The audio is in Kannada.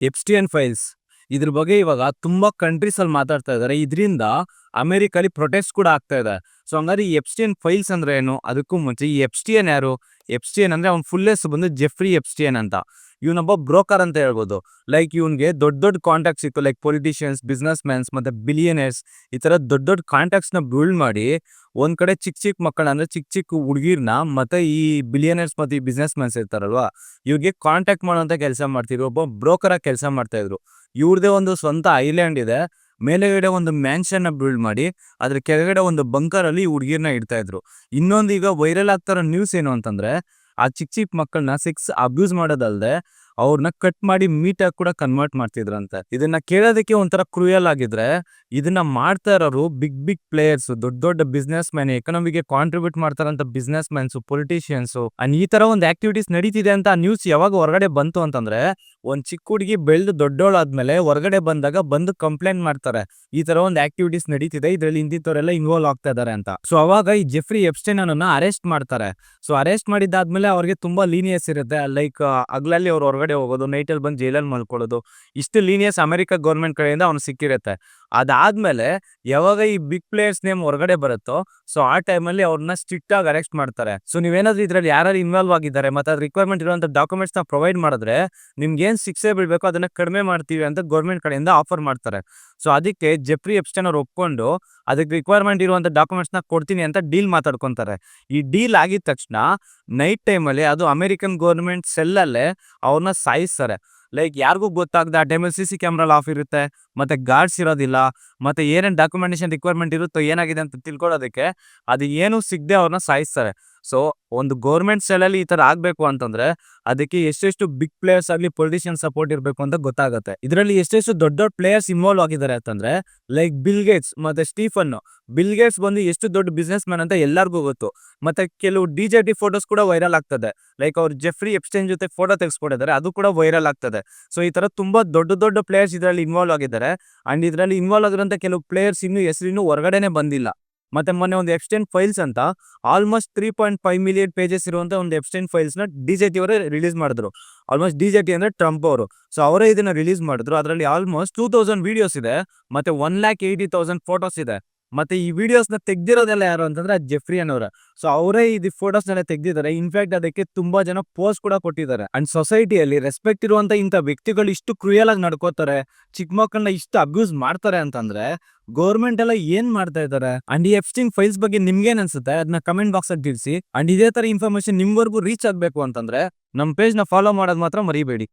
ಎಪ್ಸ್ಟಿಯನ್ ಫೈಲ್ಸ್ ಇದ್ರ ಬಗ್ಗೆ ಇವಾಗ ತುಂಬಾ ಕಂಟ್ರೀಸ್ ಅಲ್ಲಿ ಮಾತಾಡ್ತಾ ಇದಾರೆ. ಇದರಿಂದ ಅಮೆರಿಕಲ್ಲಿ ಪ್ರೊಟೆಸ್ಟ್ ಕೂಡ ಆಗ್ತಾ ಇದೆ. ಸೊ ಹಂಗಾದ್ರೆ ಈ ಎಪ್ಸ್ಟಿಯನ್ ಫೈಲ್ಸ್ ಅಂದ್ರೆ ಏನು? ಅದಕ್ಕೂ ಮುಂಚೆ ಈ ಎಪ್ಸ್ಟಿಯನ್ ಯಾರು? ಎಪ್ಸ್ಟಿಯನ್ ಅಂದ್ರೆ ಅವ್ನ ಫುಲ್ ಹೆಸರು ಬಂದು ಜೆಫ್ರಿ ಎಪ್ಸ್ಟಿಯನ್ ಅಂತ. ಇವನೊಬ್ಬ ಬ್ರೋಕರ್ ಅಂತ ಹೇಳ್ಬೋದು. ಲೈಕ್ ಇವನ್ಗೆ ದೊಡ್ಡ ದೊಡ್ಡ ಕಾಂಟ್ಯಾಕ್ಟ್ಸ್ ಇತ್ತು, ಲೈಕ್ ಪೊಲಿಟಿಷಿಯನ್ಸ್, ಬಿಸ್ನೆಸ್ ಮ್ಯಾನ್ಸ್ ಮತ್ತೆ ಬಿಲಿಯನರ್ಸ್. ಈ ತರ ದೊಡ್ಡ ದೊಡ್ಡ ಕಾಂಟ್ಯಾಕ್ಟ್ಸ್ ನ ಬಿಲ್ಡ್ ಮಾಡಿ ಒಂದ್ ಕಡೆ ಚಿಕ್ಕ ಚಿಕ್ಕ ಮಕ್ಕಳ ಅಂದ್ರೆ ಚಿಕ್ಕ ಚಿಕ್ಕ ಹುಡುಗಿರ್ನ ಮತ್ತೆ ಈ ಬಿಲಿಯನರ್ಸ್ ಮತ್ತೆ ಈ ಬಿಸ್ನೆಸ್ ಮ್ಯಾನ್ಸ್ ಇರ್ತಾರಲ್ವಾ, ಇವ್ರಿಗೆ ಕಾಂಟ್ಯಾಕ್ಟ್ ಮಾಡುವಂತ ಕೆಲಸ ಮಾಡ್ತಿದ್ರು. ಒಬ್ಬ ಬ್ರೋಕರ್ ಆಗಿ ಕೆಲಸ ಮಾಡ್ತಾ ಇದ್ರು. ಇವ್ರದೇ ಒಂದು ಸ್ವಂತ ಐಲ್ಯಾಂಡ್ ಇದೆ. ಮೇಲೆಗಡೆ ಒಂದು ಮ್ಯಾನ್ಷನ್ ನ ಬಿಲ್ಡ್ ಮಾಡಿ ಅದ್ರ ಕೆಳಗಡೆ ಒಂದು ಬಂಕರ್ ಅಲ್ಲಿ ಹುಡುಗಿರ್ನ ಇಡ್ತಾ ಇದ್ರು. ಇನ್ನೊಂದು ಈಗ ವೈರಲ್ ಆಗ್ತಾರೋ ನ್ಯೂಸ್ ಏನು ಅಂತಂದ್ರೆ, ಆ ಚಿಕ್ಕ ಚಿಕ್ಕ ಮಕ್ಕಳನ್ನ ಸೆಕ್ಸ್ ಅಬ್ಯೂಸ್ ಮಾಡೋದಲ್ದೆ ಅವ್ರನ್ನ ಕಟ್ ಮಾಡಿ ಮೀಟ್ ಆಗಿ ಕೂಡ ಕನ್ವರ್ಟ್ ಮಾಡ್ತಿದ್ರಂತೆ. ಇದನ್ನ ಕೇಳೋದಕ್ಕೆ ಒಂಥರ ಕ್ರೂಯಲ್ ಆಗಿದ್ರೆ, ಇದನ್ನ ಮಾಡ್ತಾ ಇರೋರು ಬಿಗ್ ಬಿಗ್ ಪ್ಲೇಯರ್ಸ್, ದೊಡ್ಡ ದೊಡ್ಡ ಬಿಸ್ನೆಸ್ ಮ್ಯಾನ್, ಎಕನಾಮಿಗೆ ಕಾಂಟ್ರಿಬ್ಯೂಟ್ ಮಾಡ್ತಾರಂತ ಬಿಸ್ನೆಸ್ ಮ್ಯಾನ್ಸ್, ಪೊಲಿಟಿಷಿಯನ್ಸ್. ಅಂಡ್ ಈ ತರ ಒಂದು ಆಕ್ಟಿವಿಟೀಸ್ ನಡೀತಿದೆ ಅಂತ ನ್ಯೂಸ್ ಯಾವಾಗ ಹೊರಗಡೆ ಬಂತು ಅಂತಂದ್ರೆ, ಒಂದ್ ಚಿಕ್ಕ ಹುಡುಗಿ ಬೆಳೆದು ದೊಡ್ಡೋಳಾದ್ಮೇಲೆ ಹೊರಗಡೆ ಬಂದಾಗ ಬಂದು ಕಂಪ್ಲೇಂಟ್ ಮಾಡ್ತಾರೆ, ಈ ತರ ಒಂದು ಆಕ್ಟಿವಿಟೀಸ್ ನಡೀತಿದೆ, ಇದ್ರಲ್ಲಿ ಇಂದಿತ್ತವರೆಲ್ಲ ಇನ್ವಾಲ್ವ್ ಆಗ್ತಾ ಇದಾರೆ ಅಂತ. ಸೊ ಅವಾಗ ಈ ಜೆಫ್ರಿ ಎಪ್ಸ್ಟೈನ್ ಅನ್ನ ಅರೆಸ್ಟ್ ಮಾಡ್ತಾರೆ. ಸೊ ಅರೆಸ್ಟ್ ಮಾಡಿದಾದ್ಮೇಲೆ ಅವ್ರಿಗೆ ತುಂಬಾ ಲೀನಿಯಸ್ ಇರುತ್ತೆ. ಲೈಕ್ ಹಗಲಲ್ಲಿ ಅವ್ರು ಹೊರಗಡೆ ಹೋಗೋದು, ನೈಟ್ ಅಲ್ಲಿ ಬಂದು ಜೈಲಲ್ಲಿ ಮಲ್ಕೊಳ್ಳೋದು, ಇಷ್ಟು ಲೀನಿಯಸ್ ಅಮೆರಿಕ ಗೌರ್ಮೆಂಟ್ ಕಡೆಯಿಂದ ಅವ್ನು ಸಿಕ್ಕಿರುತ್ತೆ. ಅದಾದ್ಮೇಲೆ ಯಾವಾಗ ಈ ಬಿಗ್ ಪ್ಲೇಯರ್ಸ್ ನೇಮ್ ಹೊರಗಡೆ ಬರುತ್ತೋ, ಸೊ ಆ ಟೈಮಲ್ಲಿ ಅವ್ರನ್ನ ಸ್ಟ್ರಿಕ್ಟ್ ಆಗಿ ಅರೆಸ್ಟ್ ಮಾಡ್ತಾರೆ. ಸೊ ನೀವೇನಾದ್ರೂ ಇದ್ರಲ್ಲಿ ಯಾರು ಇನ್ವಾಲ್ವ್ ಆಗಿದ್ದಾರೆ ಮತ್ತೆ ಅದ್ ರಿಕ್ವೈರ್ಮೆಂಟ್ ಇರುವಂತ ಡಾಕ್ಯುಮೆಂಟ್ಸ್ ನ ಪ್ರೊವೈಡ್ ಮಾಡಿದ್ರೆ ನಿಮ್ಗೆ ಏನ್ ಶಿಕ್ಷೆ ಬೀಳ್ಬೇಕು ಅದನ್ನ ಕಡಿಮೆ ಮಾಡ್ತೀವಿ ಅಂತ ಗೌರ್ಮೆಂಟ್ ಕಡೆಯಿಂದ ಆಫರ್ ಮಾಡ್ತಾರೆ. ಸೊ ಅದಕ್ಕೆ ಜೆಫ್ರಿ ಎಪ್ಸ್ಟೈನ್ ಅವ್ರು ಒಪ್ಕೊಂಡು ಅದಕ್ಕೆ ರಿಕ್ವೈರ್ಮೆಂಟ್ ಇರುವಂತ ಡಾಕ್ಯುಮೆಂಟ್ಸ್ ನ ಕೊಡ್ತೀನಿ ಅಂತ ಡೀಲ್ ಮಾತಾಡ್ಕೊಂತಾರೆ. ಈ ಡೀಲ್ ಆಗಿದ ತಕ್ಷಣ ನೈಟ್ ಟೈಮಲ್ಲಿ ಅದು ಅಮೆರಿಕನ್ ಗೌರ್ಮೆಂಟ್ ಸೆಲ್ಲಲ್ಲೇ ಅವ್ರನ್ನ ಸಾಯಿಸ್ತಾರೆ. ಲೈಕ್ ಯಾರಿಗೂ ಗೊತ್ತಾಗದೆ ಆ ಟೈಮಲ್ಲಿ ಸಿ ಕ್ಯಾಮ್ರಾ ಆಫ್ ಇರುತ್ತೆ, ಮತ್ತೆ ಗಾರ್ಡ್ಸ್ ಇರೋದಿಲ್ಲ, ಮತ್ತೆ ಏನೇನ್ ಡಾಕ್ಯುಮೆಂಟೇಶನ್ ರಿಕ್ವೈರ್ಮೆಂಟ್ ಇರುತ್ತೋ ಏನಾಗಿದೆ ಅಂತ ತಿಳ್ಕೊಳ್ಳೋದಕ್ಕೆ ಅದು ಏನು ಸಿಗದೆ ಅವ್ರನ್ನ ಸಾಯಿಸ್ತಾರೆ. ಸೊ ಒಂದು ಗೌರ್ಮೆಂಟ್ ಸೆಲಲ್ಲಿ ಈ ತರ ಆಗ್ಬೇಕು ಅಂತಂದ್ರೆ ಅದಕ್ಕೆ ಎಷ್ಟೆಷ್ಟು ಬಿಗ್ ಪ್ಲೇಯರ್ಸ್ ಆಗ್ಲಿ, ಪೊಲಿಟಿಷಿಯನ್ ಸಪೋರ್ಟ್ ಇರ್ಬೇಕು ಅಂತ ಗೊತ್ತಾಗುತ್ತೆ. ಇದರಲ್ಲಿ ಎಷ್ಟೆಷ್ಟು ದೊಡ್ಡ ದೊಡ್ಡ ಪ್ಲೇಯರ್ಸ್ ಇನ್ವಾಲ್ವ್ ಆಗಿದ್ದಾರೆ ಅಂತಂದ್ರೆ, ಲೈಕ್ ಬಿಲ್ ಗೇಟ್ಸ್ ಮತ್ತೆ ಸ್ಟೀಫನ್. ಬಿಲ್ ಗೇಟ್ಸ್ ಬಂದು ಎಷ್ಟು ದೊಡ್ಡ ಬಿಸ್ನೆಸ್ ಮ್ಯಾನ್ ಅಂತ ಎಲ್ಲರಿಗೂ ಗೊತ್ತು. ಮತ್ತೆ ಕೆಲವು ಡಿಜೆಟಿ ಫೋಟೋಸ್ ಕೂಡ ವೈರಲ್ ಆಗ್ತದೆ. ಲೈಕ್ ಅವ್ರು ಜೆಫ್ರಿ ಎಪ್ಸ್ಟೈನ್ ಜೊತೆ ಫೋಟೋ ತೆಗೆಸ್ಕೊಂಡಿದ್ದಾರೆ, ಅದು ಕೂಡ ವೈರಲ್ ಆಗ್ತದೆ. ಸೊ ಈ ತರ ತುಂಬಾ ದೊಡ್ಡ ದೊಡ್ಡ ಪ್ಲೇಯರ್ಸ್ ಇದರಲ್ಲಿ ಇನ್ವಾಲ್ವ್ ಆಗಿದ್ದಾರೆ. ಅಂಡ್ ಇದರಲ್ಲಿ ಇನ್ವಾಲ್ವ್ ಆಗಿರೋಂಥ ಕೆಲವು ಪ್ಲೇಯರ್ಸ್ ಇನ್ನು ಹೆಸರಿನ್ನು ಹೊರಗಡೆನೆ ಬಂದಿಲ್ಲ. ಮತ್ತೆ ಮೊನ್ನೆ ಒಂದು ಎಪ್ಸ್ಟೈನ್ ಫೈಲ್ಸ್ ಅಂತ ಆಲ್ಮೋಸ್ಟ್ 3.5 ಮಿಲಿಯನ್ ಪೇಜಸ್ ಇರುವಂತ ಒಂದು ಎಪ್ಸ್ಟೈನ್ ಫೈಲ್ಸ್ ನ ಡಿಜೆಟಿ ಅವರೇ ರಿಲೀಸ್ ಮಾಡಿದ್ರು. ಆಲ್ಮೋಸ್ಟ್ ಡಿಜೆಟಿ ಅಂದ್ರೆ ಟ್ರಂಪ್ ಅವರು. ಸೊ ಅವರೇ ಇದನ್ನ ರಿಲೀಸ್ ಮಾಡಿದ್ರು. ಅದರಲ್ಲಿ ಆಲ್ಮೋಸ್ಟ್ 2000 ವಿಡಿಯೋಸ್ ಇದೆ, ಮತ್ತೆ 1,80,000 ಫೋಟೋಸ್ ಇದೆ. ಮತ್ತೆ ಈ ವಿಡಿಯೋಸ್ ನ ತೆಗ್ದಿರೋದೆಲ್ಲ ಯಾರು ಅಂತಂದ್ರೆ ಜೆಫ್ರಿ ಅನ್ನೋರ. ಸೊ ಅವರೇ ಇದು ಫೋಟೋಸ್ ನೆಲ್ಲ ತೆಗ್ದಿದ್ದಾರೆ. ಇನ್ಫ್ಯಾಕ್ಟ್ ಅದಕ್ಕೆ ತುಂಬಾ ಜನ ಪೋಸ್ಟ್ ಕೂಡ ಕೊಟ್ಟಿದ್ದಾರೆ. ಅಂಡ್ ಸೊಸೈಟಿಯಲ್ಲಿ ರೆಸ್ಪೆಕ್ಟ್ ಇರುವಂತ ಇಂಥ ವ್ಯಕ್ತಿಗಳು ಇಷ್ಟು ಕ್ರೂಯಲ್ ಆಗಿ ನಡ್ಕೋತಾರೆ, ಚಿಕ್ಕ ಮಕ್ಕಳನ್ನ ಇಷ್ಟು ಅಬ್ಯೂಸ್ ಮಾಡ್ತಾರೆ ಅಂತಂದ್ರೆ ಗೌರ್ಮೆಂಟ್ ಎಲ್ಲ ಏನ್ ಮಾಡ್ತಾ ಇದ್ದಾರೆ? ಅಂಡ್ ಈ ಎಪ್ಸ್ಟೈನ್ ಫೈಲ್ಸ್ ಬಗ್ಗೆ ನಿಮ್ಗೇನ್ ಅನ್ಸುತ್ತೆ ಅದನ್ನ ಕಮೆಂಟ್ ಬಾಕ್ಸ್ ಅಲ್ಲಿ ತಿಳಿಸಿ. ಅಂಡ್ ಇದೇ ತರ ಇನ್ಫಾರ್ಮೇಶನ್ ನಿಮ್ವರೆಗೂ ರೀಚ್ ಆಗ್ಬೇಕು ಅಂತಂದ್ರೆ ನಮ್ ಪೇಜ್ ನ ಫಾಲೋ ಮಾಡೋದ್ ಮಾತ್ರ ಮರಿಬೇಡಿ.